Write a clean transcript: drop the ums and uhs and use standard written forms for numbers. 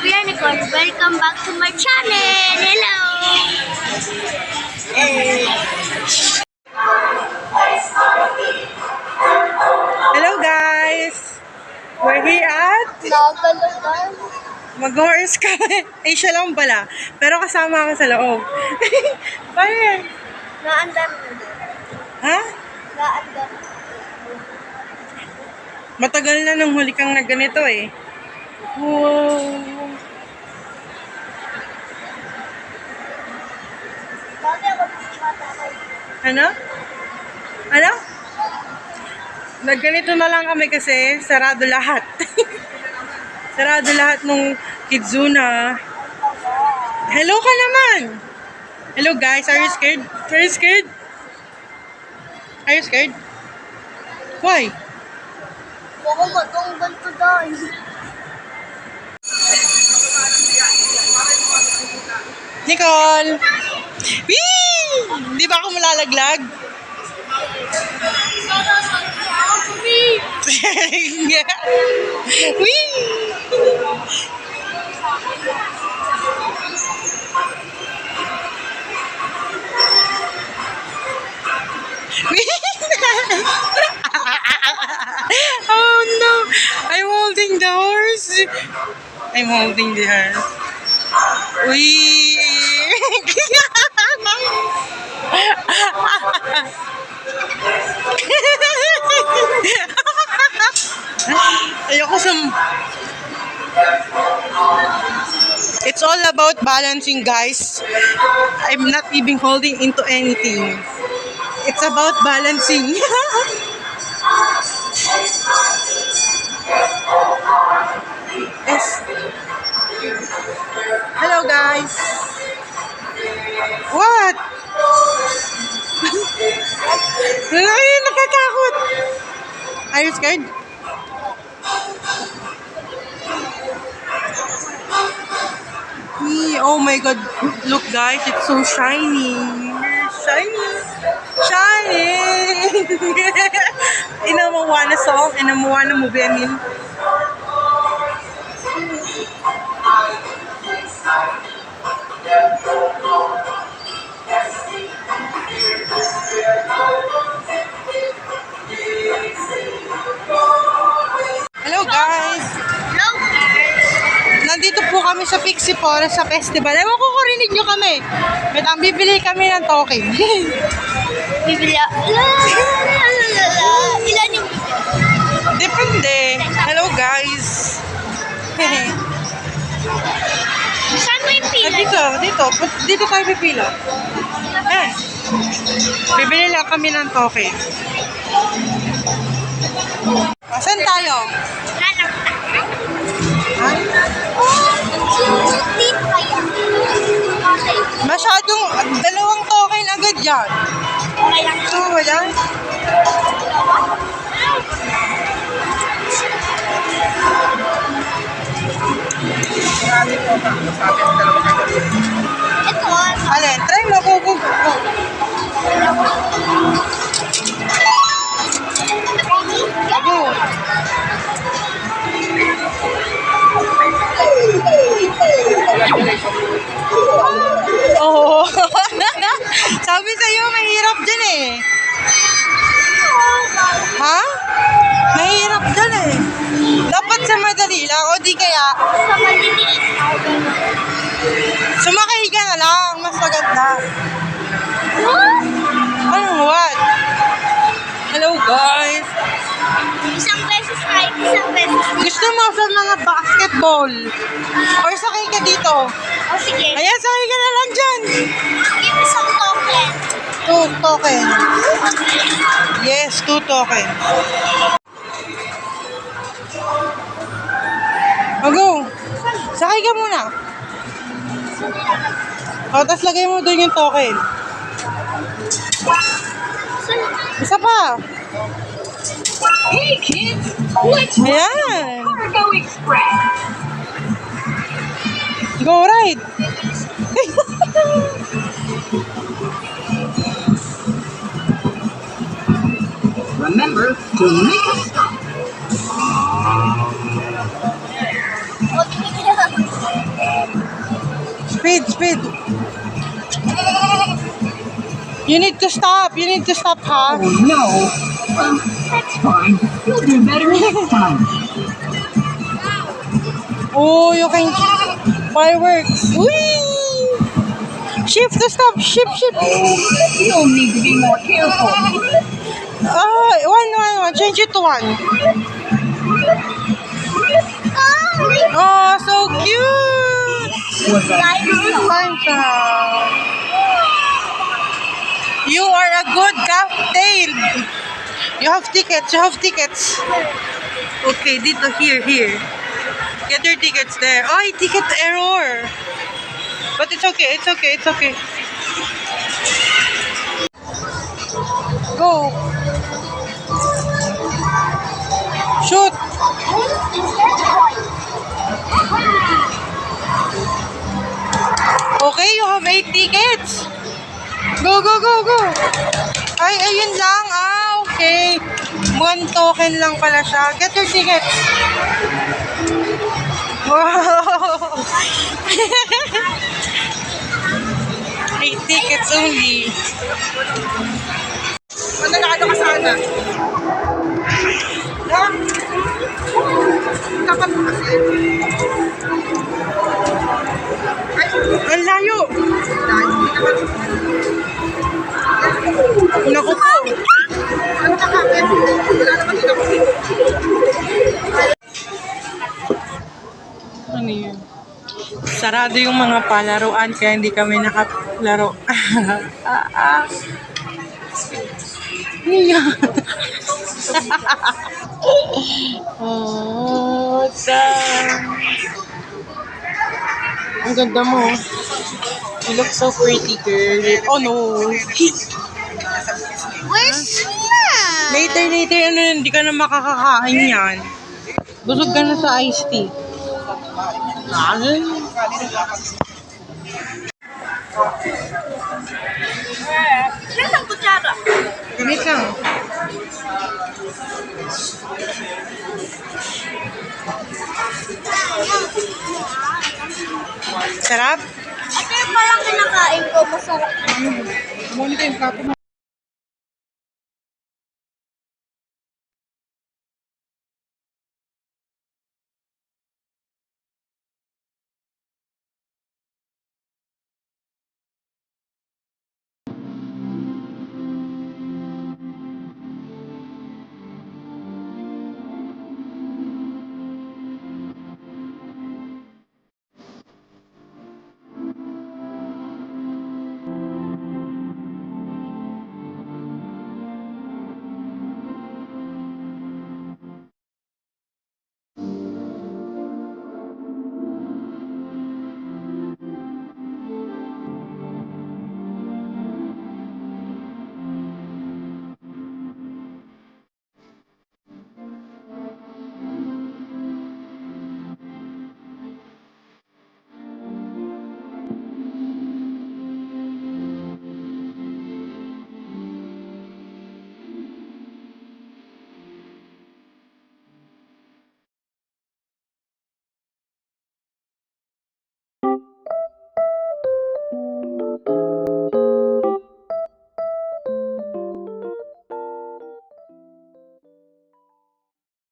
Kuya Nicole. Welcome back to my channel. Hello! Hello guys! We're here at Nagalagan. mag-horse kami. Ay, siya lang pala. Pero kasama ako sa loob. Bakit? Naandar mo din. Ha? Naandar. Matagal na nung huli kang na ganito eh. Wow! Dati ako nagmatakay. Ano? Ano? Nagganito na lang kami kasi sarado lahat. Sarado lahat nung Kidzuna. Hello ka naman! Hello guys, are you scared? Are you scared? Are you scared? Why? Baka matunggal to dahil. Nicole! Whee! Di ba ako malalaglag? Whee! Oh no! I'm holding the horse. I'm holding the horse. Whee! Ayoko sa... It's all about balancing, guys. I'm not even holding into anything. It's about balancing. Yes. Hello, guys. What? Ay, nakatakot. Are you scared? Oh my god. Look guys, it's so shiny. Shiny. Shiny. In a Moana song, in a Moana movie, I mean. Hello guys. Hello guys. Nandito po kami sa Pixie Forest sa festival. Ewan ko kung rinig nyo kami. But ang bibili kami ng token. Bibila. Ilan yung Depende. Hello guys. saan mo yung pila? Dito tayo pipila. Eh. Bibili lang kami ng token. Saan tayo? Hanap na. Ha? Oh, dito kaya. Okay. Masyadong dalawang token agad yan. Okay lang. So, wala? Ito. Alin, try mo. Go. Go. Oo. Sabi sa'yo, mahirap dyan eh. Ha? Mahirap dyan eh. Dapat sa madali lang, o di kaya, Sa maliliit. sumakay ka na lang, mas maganda. What? Anong what? Hello guys. Isang beses kahit isang beses. Gusto mo sa mga basketball? Or sakay ka dito? O sige. Ayan, sakay ka na lang dyan. Give me some token. 2 token. Yes, 2 token. O go. Sakay ka muna. O, tapos lagay mo doon yung token. Isa pa. Hey kids, let's Ayan. Cargo Express. Go ride. Remember to make a stop. O, tumigil na. Speed, speed. You need to stop. You need to stop, ha? Oh no. That's fine. You'll do better next time. Oh, you can... Fireworks. Whee! Shift to stop. Shift, shift. You'll need to be more careful. One. Change it to one. Oh, so cute. Time's up. You are a good captain. You have tickets. You have tickets. Okay, dito, here. Get your tickets there. Ay, ticket error. But it's okay. Go. Shoot. Okay, you have 8 tickets. Go. Ay, ayun lang. Okay. 1 token lang pala siya. Get your tickets. Wow. 8 tickets only. Mananalo ka sana. Kapat mo kasi. Ang layo. Naku po. Ano ka kapit? Wala naman dito. Ano yun? Sarado yung mga palaruan kaya hindi kami nakalaro. Oh, ang ganda mo. You look so pretty, girl. Oh no. Where's Mom? Later, ano yun, hindi ka na makakakain yan. Busog ka na sa iced tea. Here's ang kutsara. Wait lang. Sarap? Ito yung parang kinakain ko. Masarap. Monte yung plato mo.